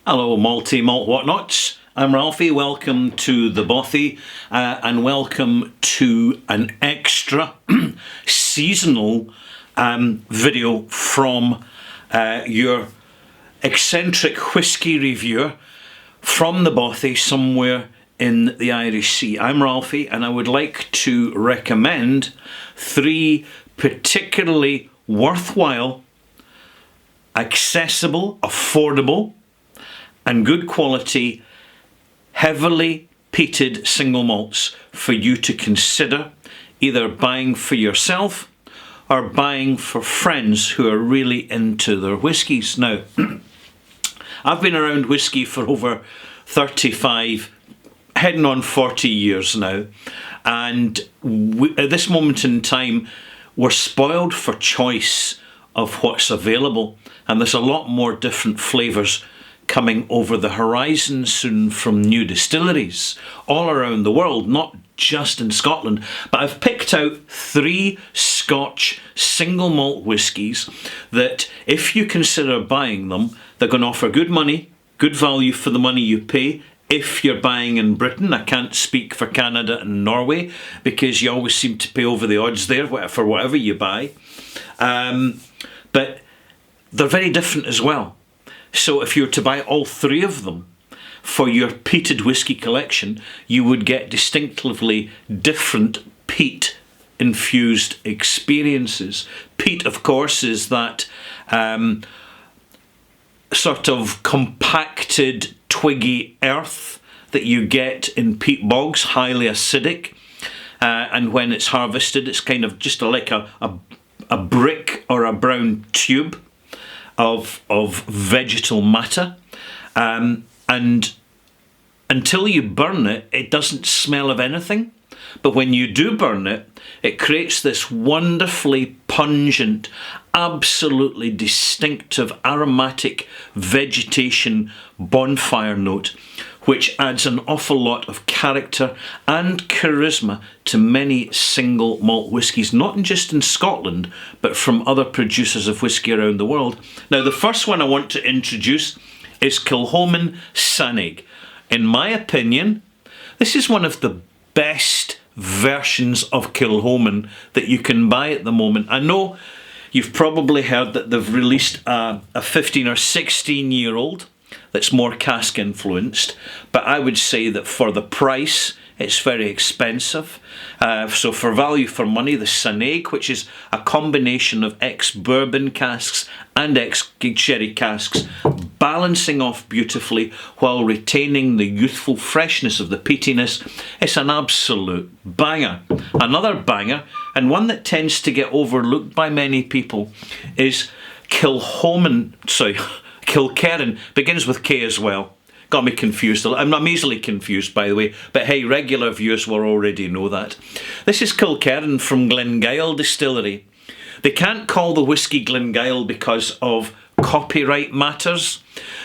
Hello, malty malt whatnots. I'm Ralphie. Welcome to the Bothy, and welcome to an extra seasonal video from your eccentric whisky reviewer from the Bothy somewhere in the Irish Sea. I'm Ralphie, and I would like to recommend 3 particularly worthwhile, accessible, affordable, and good quality, heavily peated single malts for you to consider either buying for yourself or buying for friends who are really into their whiskies. Now, I've been around whisky for over 35, heading on 40 years now, and at this moment in time, we're spoiled for choice of what's available, and there's a lot more different flavours coming over the horizon soon from new distilleries all around the world, not just in Scotland. But I've picked out 3 Scotch single malt whiskies that, if you consider buying them, they're going to offer good money, good value for the money you pay. If you're buying in Britain, I can't speak for Canada and Norway because you always seem to pay over the odds there for whatever you buy. But they're very different as well. So if you were to buy all 3 of them for your peated whisky collection, you would get distinctively different peat-infused experiences. Peat, of course, is that sort of compacted, twiggy earth that you get in peat bogs, highly acidic. And when it's harvested, it's kind of just like a brick or a brown tube of vegetal matter, and until you burn it, it doesn't smell of anything. But when you do burn it, it creates this wonderfully pungent, absolutely distinctive aromatic vegetation bonfire note, which adds an awful lot of character and charisma to many single malt whiskies, not just in Scotland, but from other producers of whisky around the world. Now, the first one I want to introduce is Kilchoman Sannig. In my opinion, this is one of the best versions of Kilchoman that you can buy at the moment. I know you've probably heard that they've released a 15 or 16-year-old that's more cask influenced, but I would say that for the price, it's very expensive. So for value for money, the Sannig, which is a combination of ex-bourbon casks and ex-sherry casks, balancing off beautifully while retaining the youthful freshness of the peatiness, it's an absolute banger. Another banger, and one that tends to get overlooked by many people, is Kilchoman, Kilkerran, begins with K as well. Got me confused. I'm easily confused, by the way, but hey, regular viewers will already know that. This is Kilkerran from Glengyle Distillery. They can't call the whisky Glengyle because of copyright matters,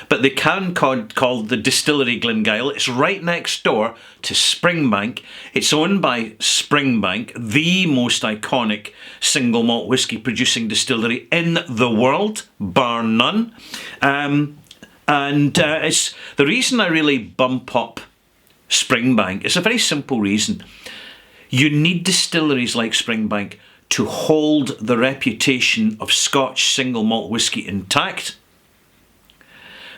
but they can call the distillery Glengyle. It's right next door to Springbank. It's owned by Springbank, the most iconic single malt whisky producing distillery in the world, bar none. It's the reason I really bump up Springbank. It's a very simple reason. You need distilleries like Springbank to hold the reputation of Scotch single malt whisky intact,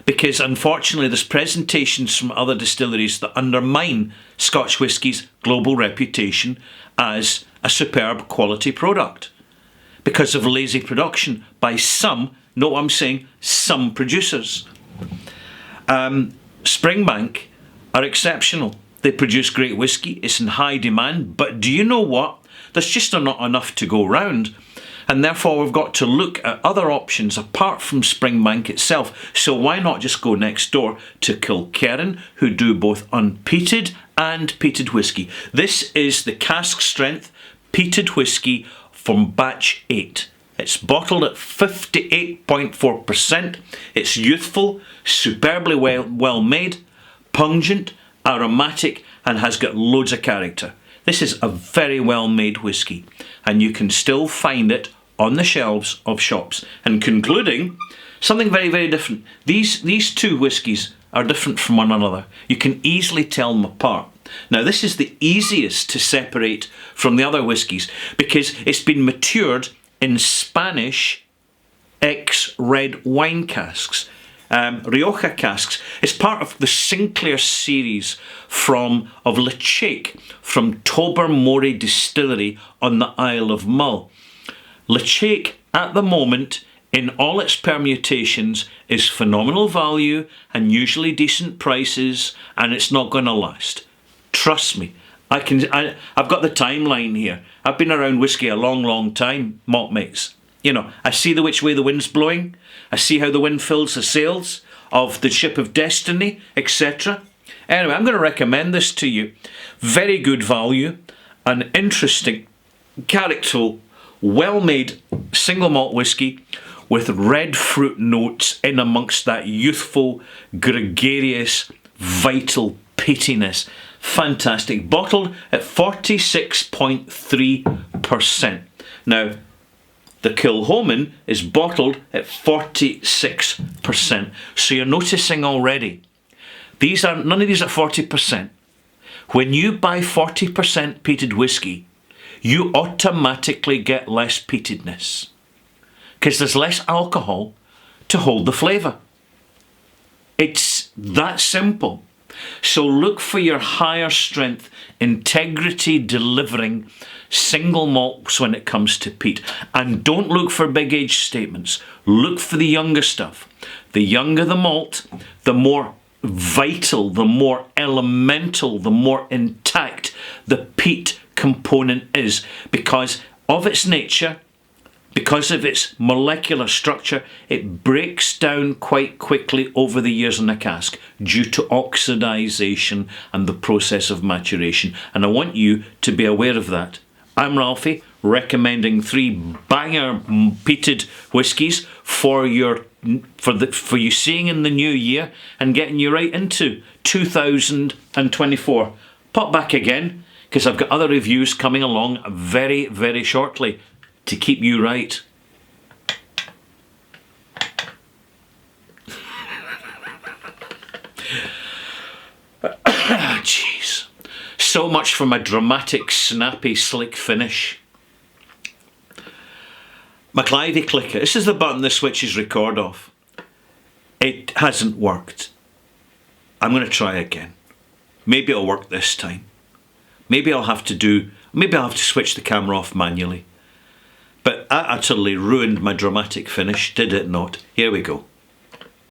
because unfortunately there's presentations from other distilleries that undermine Scotch whisky's global reputation as a superb quality product because of lazy production by some, note what I'm saying, some producers. Springbank are exceptional. They produce great whisky. It's in high demand, but do you know what? There's just not enough to go round, and therefore we've got to look at other options apart from Springbank itself. So why not just go next door to Kilkerran, who do both unpeated and peated whisky. This is the cask strength peated whisky from batch 8. It's bottled at 58.4%. It's youthful, superbly well made, pungent, aromatic, and has got loads of character. This is a very well made whisky, and you can still find it on the shelves of shops. And concluding, Something very, very different. These two whiskies are different from one another. You can easily tell them apart. Now, this is the easiest to separate from the other whiskies because it's been matured in Spanish ex-red wine casks, Rioja casks. It's part of the Sinclair series of Lechac from Tobermory Distillery on the Isle of Mull. Lechac, at the moment, in all its permutations, is phenomenal value and usually decent prices, and it's not going to last. Trust me. I've got the timeline here. I've been around whiskey a long, long time, malt mates. You know, I see which way the wind's blowing. I see how the wind fills the sails of the ship of destiny, etc. Anyway, I'm going to recommend this to you. Very good value, an interesting, characterful, well-made single malt whiskey with red fruit notes in amongst that youthful, gregarious, vital peatiness. Fantastic. Bottled at 46.3%. Now, the Kilchoman is bottled at 46%. So you're noticing already, none of these are 40%. When you buy 40% peated whiskey, you automatically get less peatedness because there's less alcohol to hold the flavour. It's that simple. So look for your higher strength, integrity delivering single malts when it comes to peat. And don't look for big age statements. Look for the younger stuff. The younger the malt, the more vital, the more elemental, the more intact the peat component is because of its nature. Because of its molecular structure, it breaks down quite quickly over the years in the cask due to oxidisation and the process of maturation. And I want you to be aware of that. I'm Ralphie, recommending 3 banger peated whiskies for you seeing in the new year and getting you right into 2024. Pop back again because I've got other reviews coming along very, very shortly to keep you right. Jeez. So much for my dramatic, snappy, slick finish. McLivy clicker. This is the button that switches record off. It hasn't worked. I'm going to try again. Maybe it'll work this time. Maybe I'll have to switch the camera off manually. But that utterly ruined my dramatic finish, did it not? Here we go.